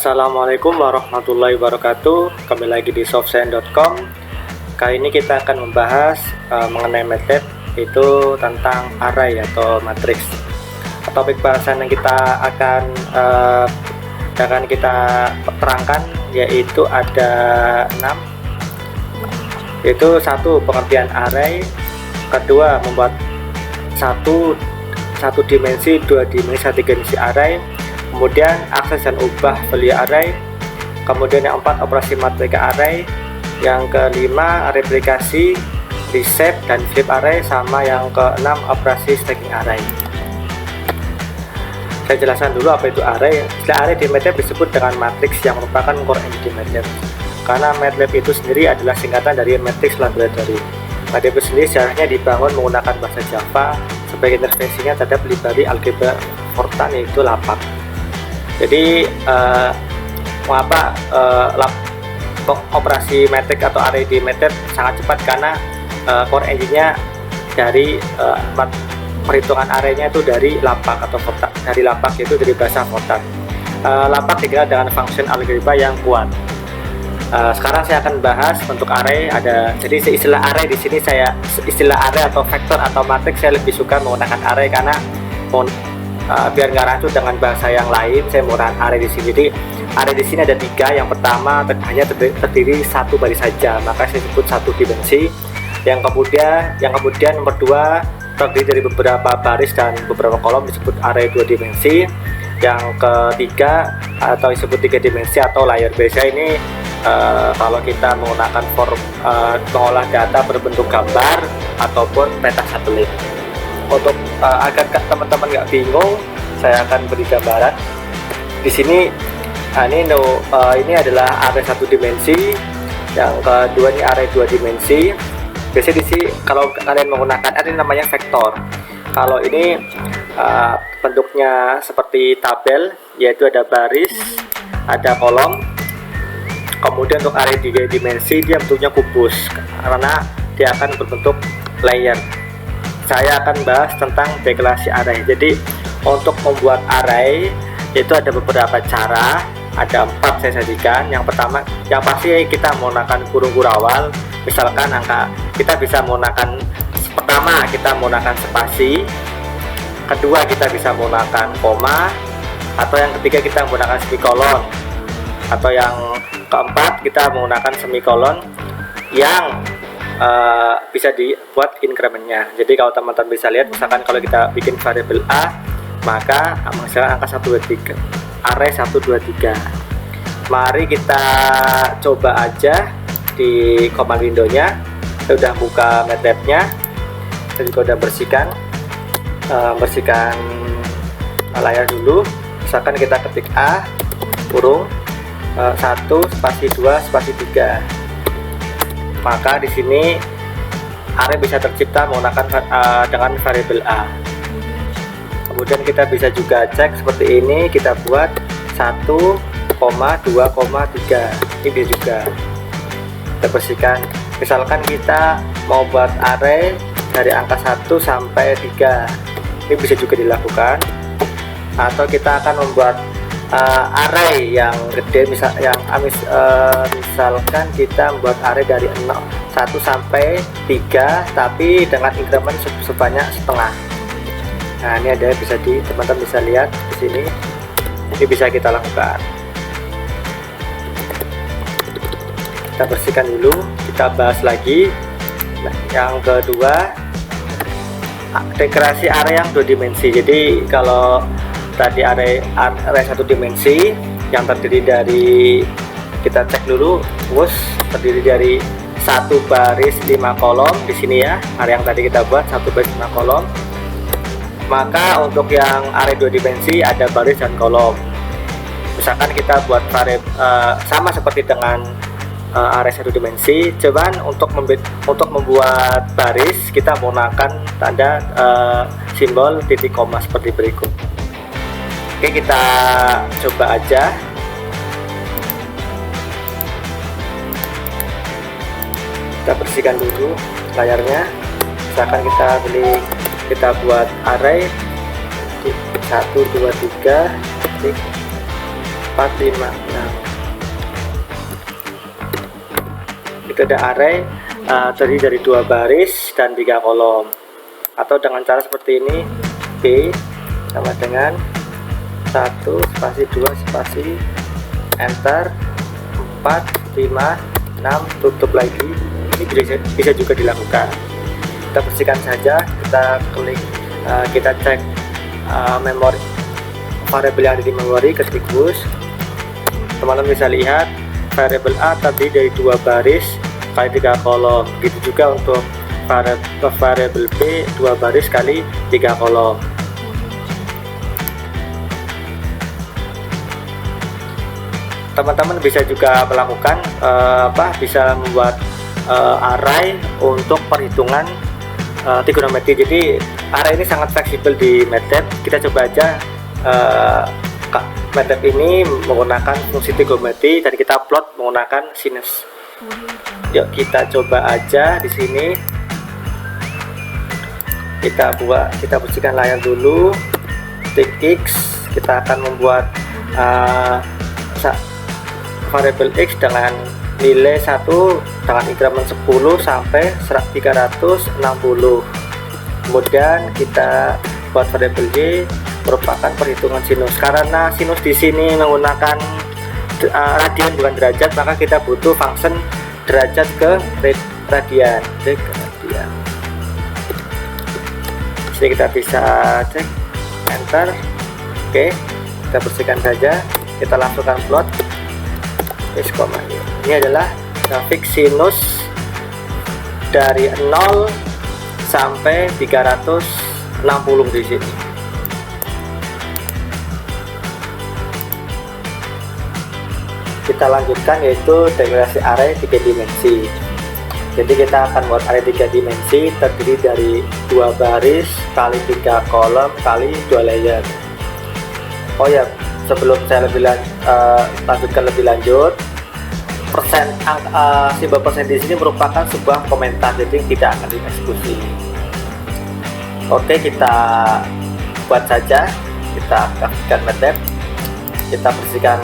Assalamualaikum warahmatullahi wabarakatuh. Kembali lagi di softscience.com. Kali ini kita akan membahas mengenai MATLAB, itu tentang array atau matriks. Topik bahasan yang kita akan kita terangkan yaitu ada 6, yaitu satu, pengertian array; kedua, membuat satu dimensi, dua dimensi, tiga dimensi array; kemudian akses dan ubah value array; kemudian yang 4, operasi matrika array; yang kelima, replikasi, reshape, dan flip array; sama yang keenam, operasi stacking array. Saya jelaskan dulu apa itu array. Istilah array di MATLAB disebut dengan matriks yang merupakan core engine di MATLAB, karena MATLAB itu sendiri adalah singkatan dari Matrix Laboratory. MATLAB itu sendiri sejarahnya dibangun menggunakan bahasa Java sebagai intervensinya terhadap library algebra Fortran, yaitu LAPACK. Jadi mengapa operasi matrik atau array di MATLAB sangat cepat, karena core engine-nya dari perhitungan array-nya itu dari LAPACK atau Fortran. Dari LAPACK itu dari bahasa Fortran. LAPACK dikenal dengan function algebra yang kuat. Sekarang saya akan bahas bentuk array. Jadi istilah array di sini, istilah array atau vektor atau matriks, saya lebih suka menggunakan array karena biar nggak rancu dengan bahasa yang lain, saya menggunakan array di sini. Jadi array di sini ada 3. Yang pertama hanya terdiri satu baris saja, maka saya sebut satu dimensi. Yang kemudian nomor 2 terdiri dari beberapa baris dan beberapa kolom, disebut array 2 dimensi. Yang ketiga atau disebut 3 dimensi atau layer. Biasanya ini kalau kita menggunakan mengolah data berbentuk gambar ataupun peta satelit. Untuk agar teman-teman nggak bingung, saya akan beri gambaran di sini. Ini adalah array 1 dimensi. Yang kedua ini array 2 dimensi. Biasanya di sini kalau kalian menggunakan array namanya vektor. Kalau ini bentuknya seperti tabel, yaitu ada baris, ada kolom. Kemudian untuk array 3 dimensi dia bentuknya kubus karena dia akan berbentuk layer. Saya akan bahas tentang deklarasi array. Jadi untuk membuat array itu ada beberapa cara, ada 4 saya sajikan. Yang pertama, yang pasti kita menggunakan kurung kurawal. Misalkan kita bisa menggunakan, pertama kita menggunakan spasi, kedua kita bisa menggunakan koma, atau yang ketiga kita menggunakan semikolon, atau yang keempat kita menggunakan semikolon yang bisa dibuat incrementnya. Jadi kalau teman-teman bisa lihat, misalkan kalau kita bikin variabel A, maka menghasilkan angka 1, 2, 3, array 1, 2, 3. Mari kita coba aja di command window-nya. Saya sudah buka MATLAB-nya, saya juga sudah bersihkan layar dulu. Misalkan kita ketik A kurung 1 spasi 2 spasi 3, maka di sini array bisa tercipta menggunakan dengan variabel A. Kemudian kita bisa juga cek seperti ini, kita buat 1, 2, 3. Ini bisa juga kita bersihkan. Misalkan kita mau buat array dari angka 1 sampai 3, ini bisa juga dilakukan. Atau kita akan membuat array yang gede, misalkan kita membuat array dari 1 sampai 3 tapi dengan increment sebanyak setengah. Nah, ini ada, teman-teman bisa lihat di sini. Ini bisa kita lakukan. Kita bersihkan dulu, kita bahas lagi. Yang kedua, deklarasi array yang 2 dimensi. Jadi kalau tadi array 1 dimensi yang terdiri dari, kita cek dulu, terdiri dari 1 baris 5 kolom di sini ya. Array yang tadi kita buat 1 baris 5 kolom. Maka untuk yang array 2 dimensi ada baris dan kolom. Misalkan kita buat variabel sama seperti dengan array 1 dimensi, cuman untuk membuat baris kita menggunakan tanda simbol titik koma seperti berikut. Oke, kita coba aja. Kita bersihkan dulu layarnya. Misalkan kita buat array 1, 2, 3, 4, 5, 6. Itu ada array terdiri dari 2 baris dan 3 kolom, atau dengan cara seperti ini, B sama dengan 1 spasi 2 spasi enter, 4, 5, 6, tutup lagi. Ini bisa juga dilakukan. Kita bersihkan saja, kita klik, kita cek memori, variabel yang ada di memori, ketik push. Teman-teman bisa lihat variabel A tadi dari 2 baris kali 3 kolom. Begitu juga untuk variabel B 2 baris kali 3 kolom. Teman-teman bisa juga melakukan bisa membuat array untuk perhitungan trigonometri. Jadi array ini sangat fleksibel di MATLAB. Kita coba aja MATLAB ini menggunakan fungsi trigonometri dan kita plot menggunakan sinus. Yuk kita coba aja di sini. Kita bersihkan layar dulu. Tik X, kita akan membuat variabel X dengan nilai 1 dengan increment 10 sampai 360. Kemudian kita buat variabel Y merupakan perhitungan sinus. Karena sinus di sini menggunakan radian bukan derajat, maka kita butuh function derajat ke radian. Jadi kita bisa cek enter. Oke, kita bersihkan saja, kita langsungkan plot. Ini adalah grafik sinus dari 0 sampai 360 di sini. Kita lanjutkan, yaitu deklarasi array 3 dimensi. Jadi kita akan buat array 3 dimensi terdiri dari 2 baris kali 3 kolom kali 2 layer. Oh ya, sebelum saya lanjutkan lebih lanjut, simbol persen di sini merupakan sebuah komentar, jadi tidak akan dieksekusi. Oke, kita buat saja. Kita aktifkan MATLAB, kita bersihkan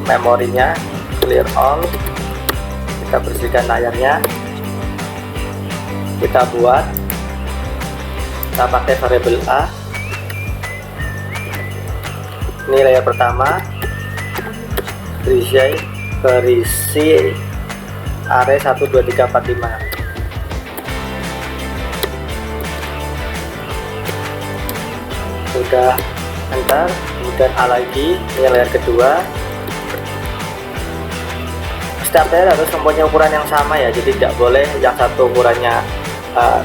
memorinya, clear all, kita bersihkan layarnya, kita buat, kita pakai variabel A. Ini layar pertama, berisi array 1, 2, 3, 4, 5. Sudah enter, kemudian A lagi, ini layar kedua. Setiap layar harus mempunyai ukuran yang sama ya, jadi tidak boleh yang satu ukurannya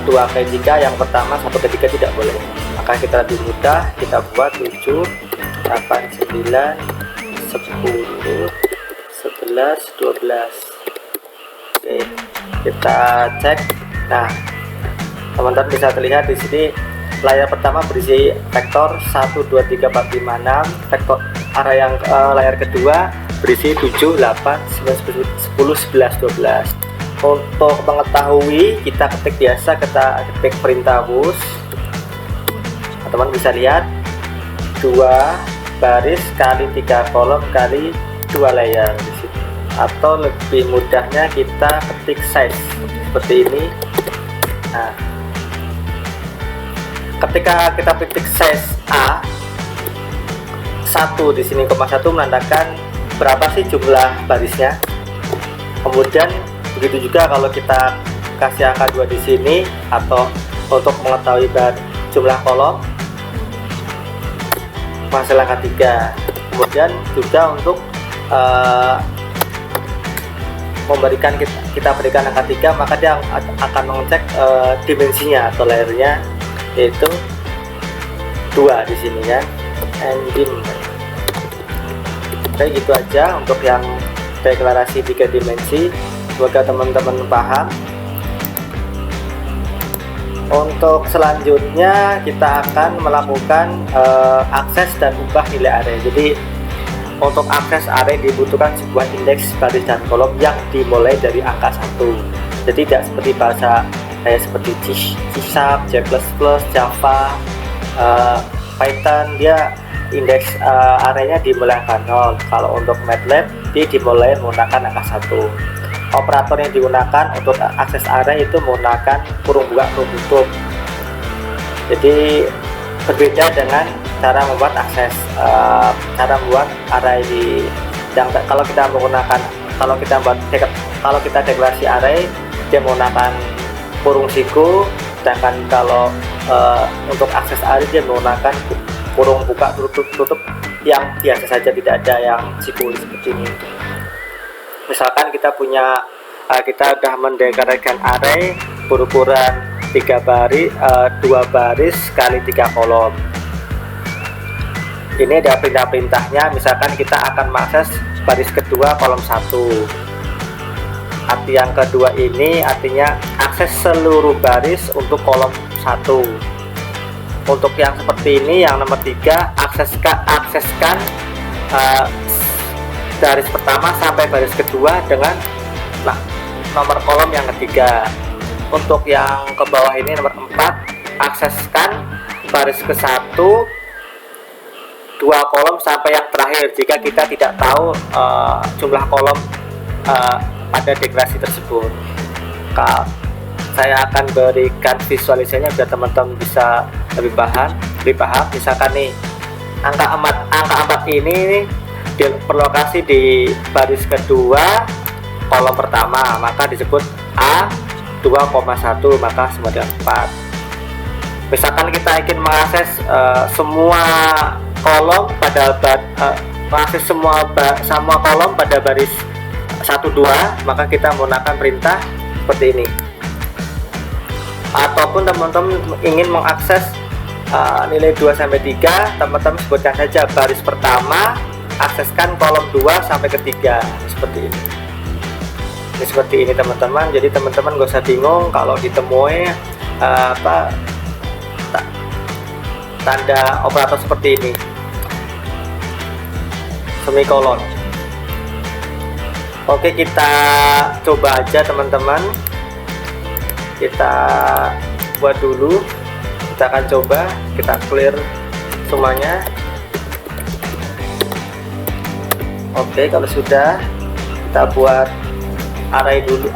2x3, yang pertama 1x3 tidak boleh. Maka kita lebih mudah, kita buat 7, 8, 9, 10, 11, 12. Oke, kita cek. Nah, teman-teman bisa terlihat di sini layar pertama berisi vektor 1, 2, 3, 4, 5, 6. Vektor array yang layar kedua berisi 7, 8, 9, 10, 11, 12. Untuk mengetahui, kita ketik biasa, kita ketik perintah push. Teman-teman bisa lihat 2 baris kali 3 kolom kali 2 layer di sini. Atau lebih mudahnya kita ketik size seperti ini. Nah, ketika kita ketik size A 1 di sini, 1 menandakan berapa sih jumlah barisnya. Kemudian begitu juga kalau kita kasih angka 2 di sini, atau untuk mengetahui jumlah kolom masih angka 3. Kemudian juga untuk kita berikan angka 3, maka dia akan mengecek dimensinya atau layernya, yaitu 2 di sini ya. Engine. Oke, gitu aja untuk yang deklarasi 3 dimensi. Semoga teman-teman paham. Untuk selanjutnya kita akan melakukan akses dan ubah nilai array. Jadi untuk akses array dibutuhkan sebuah indeks baris dan kolom yang dimulai dari angka 1. Jadi tidak seperti bahasa seperti C#, C++, Java, Python, dia indeks arraynya dimulai angka 0. Kalau untuk MATLAB dimulai menggunakan angka 1. Operator yang digunakan untuk akses array itu menggunakan kurung buka kurung tutup. Jadi berbeda dengan cara membuat cara membuat array yang kalau kita deklarasi array dia menggunakan kurung siku, sedangkan kalau untuk akses array dia menggunakan kurung buka tutup yang biasa saja, tidak ada yang siku seperti ini. Misalkan kita udah mendeklarasikan array berukuran 2 baris kali 3 kolom. Ini ada perintahnya, misalkan kita akan mengakses baris kedua kolom 1. Arti yang kedua ini artinya akses seluruh baris untuk kolom 1. Untuk yang seperti ini, yang nomor 3, akseskan baris pertama sampai baris kedua dengan nomor kolom yang ketiga. Untuk yang ke bawah ini nomor 4, akseskan baris ke 1 2 kolom sampai yang terakhir jika kita tidak tahu jumlah kolom pada deklarasi tersebut. Saya akan berikan visualisasinya biar teman-teman bisa lebih paham. Misalkan nih angka 4 ini berlokasi di baris kedua kolom pertama, maka disebut A 2,1, maka sama dengan 4. Misalkan kita ingin mengakses semua kolom pada semua kolom pada baris 1 2, maka kita menggunakan perintah seperti ini. Ataupun teman-teman ingin mengakses nilai 2 sampai 3, teman-teman sebutkan saja baris pertama, akseskan kolom 2 sampai ke 3, seperti ini. Ini seperti ini teman-teman. Jadi teman-teman gak usah bingung kalau ditemui tanda operator seperti ini, semikolon. Oke, kita coba aja teman-teman. Kita buat dulu. Kita akan coba, kita clear semuanya. Oke, kalau sudah, kita buat array dulu,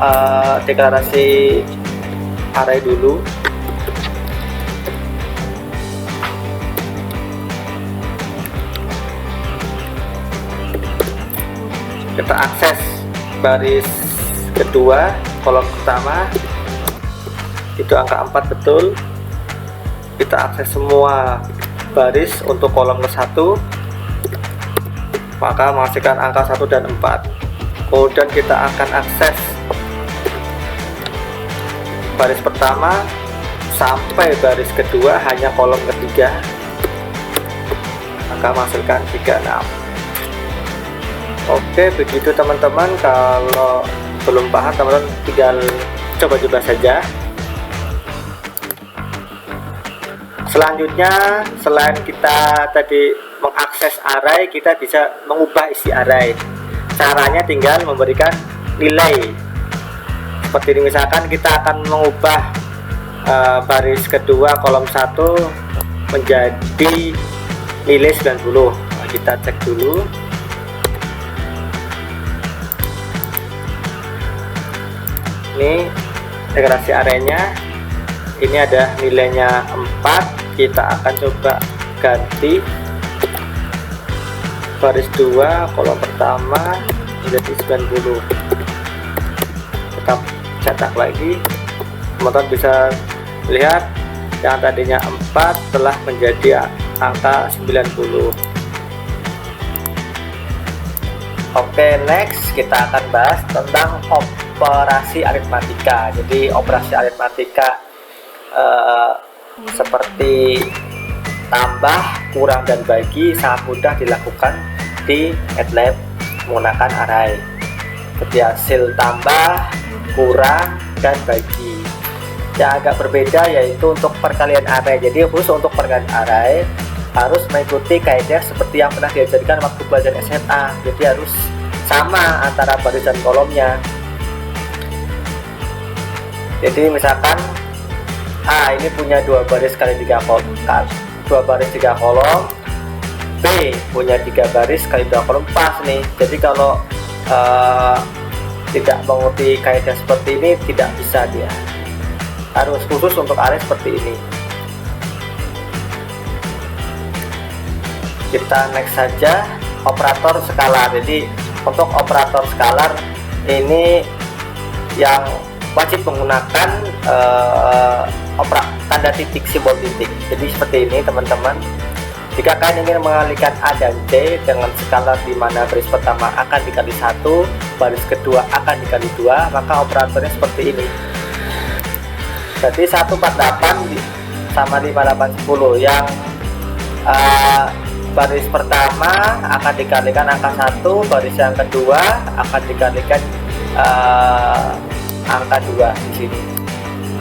deklarasi array dulu. Kita akses baris kedua kolom pertama, itu angka 4 betul. Kita akses semua baris untuk kolom ke-1, maka menghasilkan angka 1 dan 4. Kemudian kita akan akses baris pertama sampai baris kedua hanya kolom ketiga, maka menghasilkan 3 6. Oke, begitu teman-teman. Kalau belum paham, teman-teman tinggal coba-coba saja. Selanjutnya, selain kita tadi mengakses array, kita bisa mengubah isi array. Caranya tinggal memberikan nilai seperti ini. Misalkan kita akan mengubah baris kedua kolom 1 menjadi nilai 90. Kita cek dulu. Ini deklarasi arraynya, ini ada nilainya 4. Kita akan coba ganti baris 2 kolom pertama menjadi 90. Kita cetak lagi, teman-teman bisa lihat yang tadinya 4 telah menjadi angka 90. Oke, next kita akan bahas tentang operasi aritmatika. Jadi operasi aritmatika seperti tambah, kurang, dan bagi sangat mudah dilakukan di MATLAB menggunakan array. Seperti hasil tambah, kurang, dan bagi. Yang agak berbeda yaitu untuk perkalian array. Jadi khusus untuk perkalian array harus mengikuti kaidah seperti yang pernah diajarkan waktu belajar SMA. Jadi harus sama antara baris dan kolomnya. Jadi misalkan ini punya 2 baris kali 3 kolom, 2 baris 3 kolom. B punya 3 baris kaidah kolom pas nih. Jadi kalau tidak mengikuti kaidah seperti ini tidak bisa, dia harus khusus untuk array seperti ini. Kita next saja operator skalar. Jadi untuk operator skalar ini yang wajib menggunakan tanda titik, simbol titik. Jadi seperti ini teman-teman. Jika kalian ingin mengalihkan A dan C dengan skalar di mana baris pertama akan dikali 1, baris kedua akan dikali 2, maka operatornya seperti ini. Jadi 148 sama 5810, yang baris pertama akan dikalikan angka 1, baris yang kedua akan dikalikan angka 2 di sini.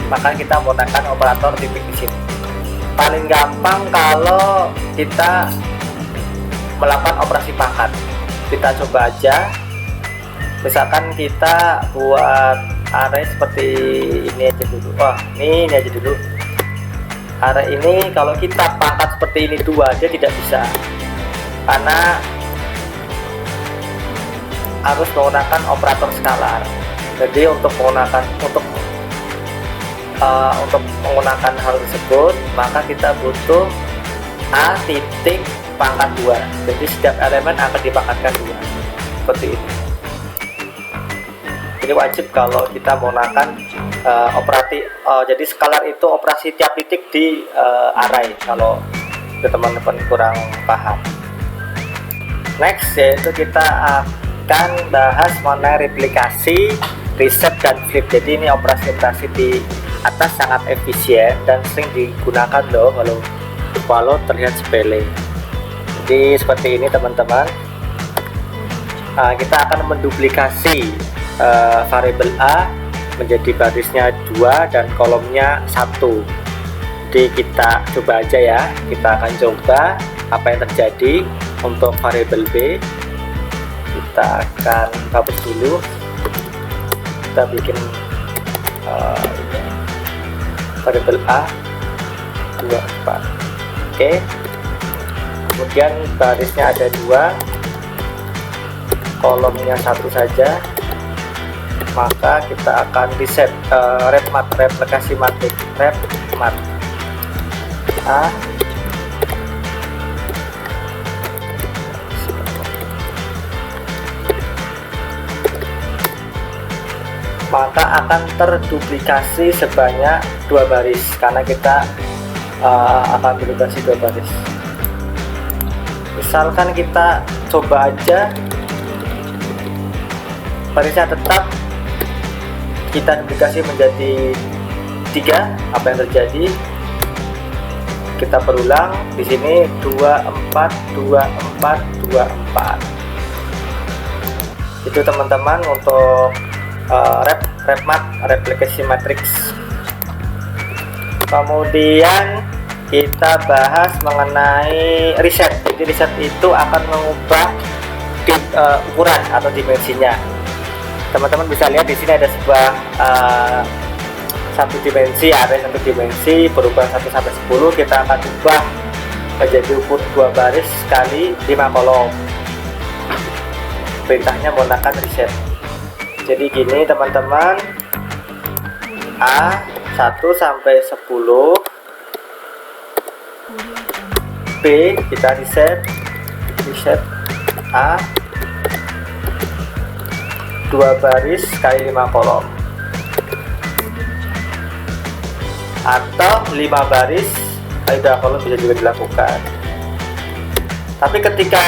Maka kita menggunakan operator titik di sini. Paling gampang kalau kita melakukan operasi pangkat. Kita coba aja. Misalkan kita buat array seperti ini aja dulu. Wah, ini aja dulu. Array ini kalau kita pangkat seperti ini 2 aja tidak bisa, karena harus menggunakan operator skalar. Jadi untuk menggunakan hal tersebut, maka kita butuh A titik pangkat 2. Jadi setiap elemen akan dipangkatkan 2 seperti ini. Ini wajib kalau kita menggunakan jadi skalar itu operasi tiap titik di array, kalau teman-teman kurang paham. Next yaitu kita akan bahas mengenai replikasi, reset, dan flip. Jadi ini operasi-operasi di atas sangat efisien dan sering digunakan loh, walau terlihat sepele. Jadi seperti ini teman-teman. Kita akan menduplikasi variabel A menjadi barisnya 2 dan kolomnya 1. Jadi kita coba aja ya, kita akan coba apa yang terjadi untuk variabel B. Kita akan hapus dulu, kita bikin variabel A 24. Oke, kemudian barisnya ada 2, kolomnya 1 saja. Maka kita akan reset replikasi matrik repmat A maka akan terduplikasi sebanyak 2 baris, karena kita akan duplikasi 2 baris. Misalkan kita coba aja barisnya tetap, kita duplikasi menjadi 3, apa yang terjadi? Kita berulang di sini 24 24 24. Itu teman-teman untuk repmat replikasi matriks. Kemudian kita bahas mengenai reset. Jadi reset itu akan mengubah ukuran atau dimensinya. Teman-teman bisa lihat di sini ada sebuah satu dimensi, array 1 dimensi berubah 1 sampai 10. Kita akan ubah menjadi ukur 2 baris kali 5 kolom. Perintahnya menggunakan reset. Jadi gini teman-teman, A 1 sampai 10, B kita reset A 2 baris kali 5 kolom, atau 5 baris kali 2 kolom bisa juga dilakukan. Tapi ketika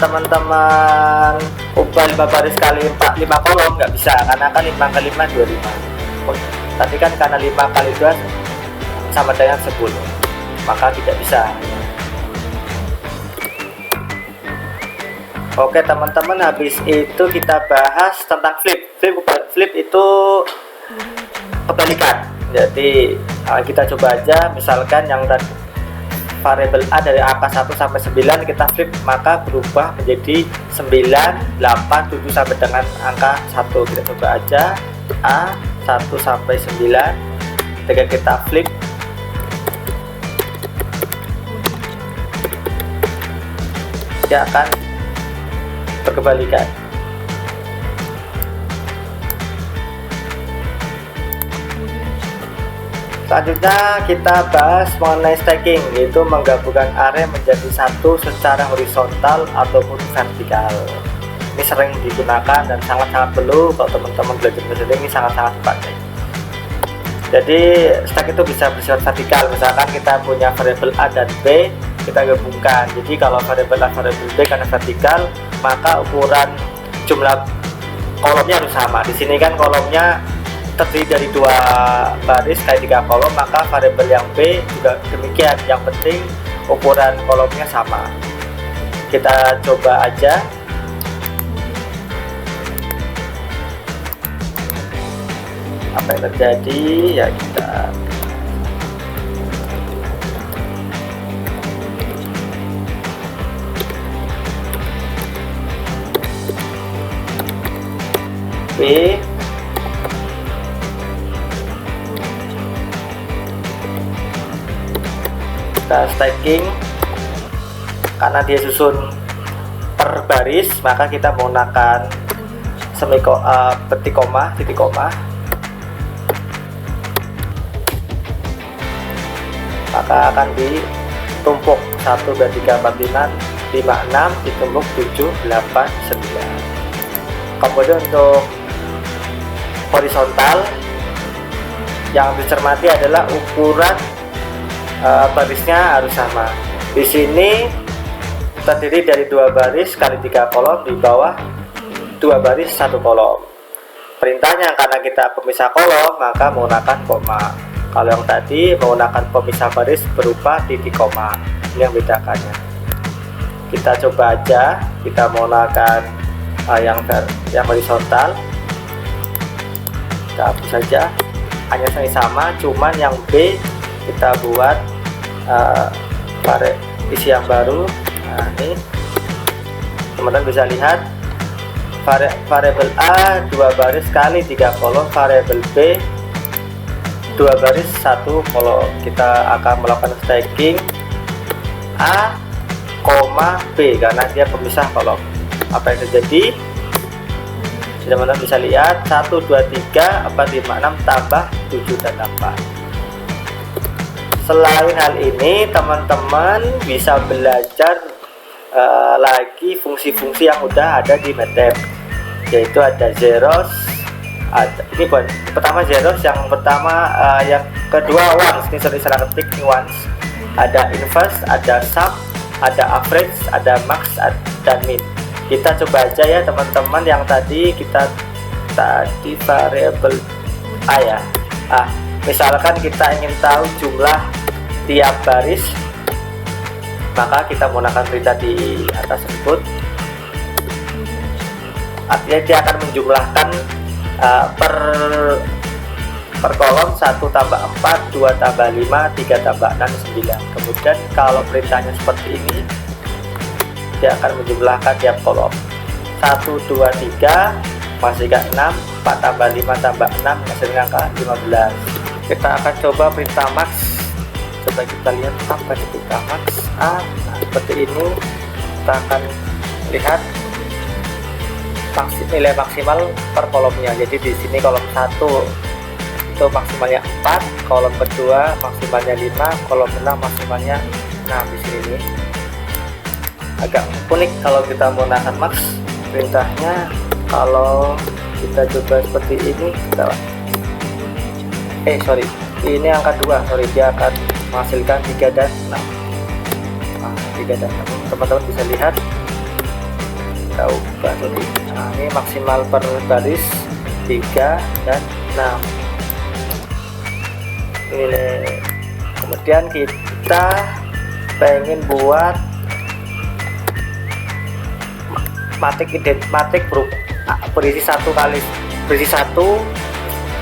teman-teman ubah 5 baris kali 5 kolom nggak bisa, karena kan 5 kali 5 25. Tapi kan karena 5 kali 2 sama dengan 10, maka tidak bisa. Oke teman-teman, habis itu kita bahas tentang flip. Flip itu kebalikan. Jadi kita coba aja, misalkan yang variabel A dari angka 1 sampai 9 kita flip, maka berubah menjadi 9, 8, 7 sampai dengan angka 1. Kita coba aja A 1 sampai 9. Ketika kita flip, dia akan berkebalikan. Selanjutnya kita bahas mengenai stacking, yaitu menggabungkan array menjadi satu secara horizontal ataupun vertikal. Ini sering digunakan dan sangat-sangat perlu kalau teman-teman belajar mesin ini, sangat-sangat dipakai. Jadi stack itu bisa bersifat vertikal, misalkan kita punya variabel A dan B, kita gabungkan. Jadi kalau variabel A variabel B karena vertikal, maka ukuran jumlah kolomnya harus sama. Di sini kan kolomnya terdiri dari 2 baris kali 3 kolom, maka variabel yang B juga demikian. Yang penting ukuran kolomnya sama. Kita coba aja. Apa yang terjadi ya, kita B kita stacking. Karena dia susun per baris, maka kita menggunakan titik koma, maka akan ditumpuk 1, 2, 3, 4, 5, 6 ditumpuk 7, 8, 9. Kemudian untuk horizontal yang dicermati adalah ukuran barisnya harus sama. Di sini terdiri dari 2 baris kali 3 kolom, di bawah 2 baris 1 kolom. Perintahnya karena kita pemisah kolom maka menggunakan koma. Kalau yang tadi menggunakan pemisah baris berupa titik koma. Ini yang bedakannya. Kita coba aja, kita menggunakan yang horizontal. Kita hapus saja, hanya sama, cuman yang B kita buat isi yang baru. Nah, ini teman-teman bisa lihat variabel A 2 baris kali 3 kolom, variabel B 2 baris 1 kolom. Kita akan melakukan stacking A, B karena dia pemisah kolom. Apa yang terjadi? Teman-teman bisa lihat 1, 2, 3, 4, 5, 6 tambah 7 dan 8. Selain hal ini, teman-teman bisa belajar lagi fungsi-fungsi yang udah ada di MATLAB, yaitu ada zeros, ini pertama zeros, yang pertama yang kedua ones, ini sorry salah ketik, ini ones. Ada inverse, ada sum, ada average, ada max, dan min. Kita coba aja ya teman-teman, yang tadi variabel A ya. Misalkan kita ingin tahu jumlah tiap baris, maka kita menggunakan perintah di atas tersebut. Artinya dia akan menjumlahkan per kolom 1 tambah 4, 2 tambah 5, 3 tambah 6, 9. Kemudian kalau perintahnya seperti ini, dia akan menjumlahkan tiap kolom 1, 2, 3 menghasilkan 6, 4 tambah 5 tambah 6 menghasilkan angka 15. Kita akan coba perintah max. Coba kita lihat apa itu perintah max. Nah, seperti ini kita akan lihat nilai maksimal per kolomnya. Jadi di sini kolom 1 itu maksimalnya 4, kolom kedua maksimalnya 5, kolom 6 maksimalnya 6. Di sini nih agak unik kalau kita menggunakan max perintahnya. Kalau kita coba seperti ini, ini angka 2, dia akan menghasilkan 3 dan 6. 3 dan 6 teman-teman bisa lihat. Ini maksimal per baris 3 dan 6 ini. Kemudian kita pengen buat matik berisi 1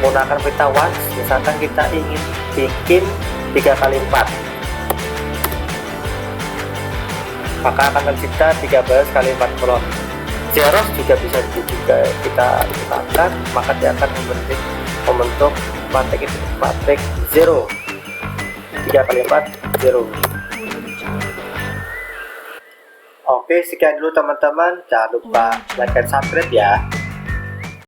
menggunakan perintah once. Misalkan kita ingin bikin 3 kali 4, maka akan tercipta 3 baris kali 4 kolom. Zeros juga bisa kita letakkan, maka dia akan membentuk matik 0, 3 kali 4 0. Oke, sekian dulu teman-teman. Jangan lupa like dan subscribe ya.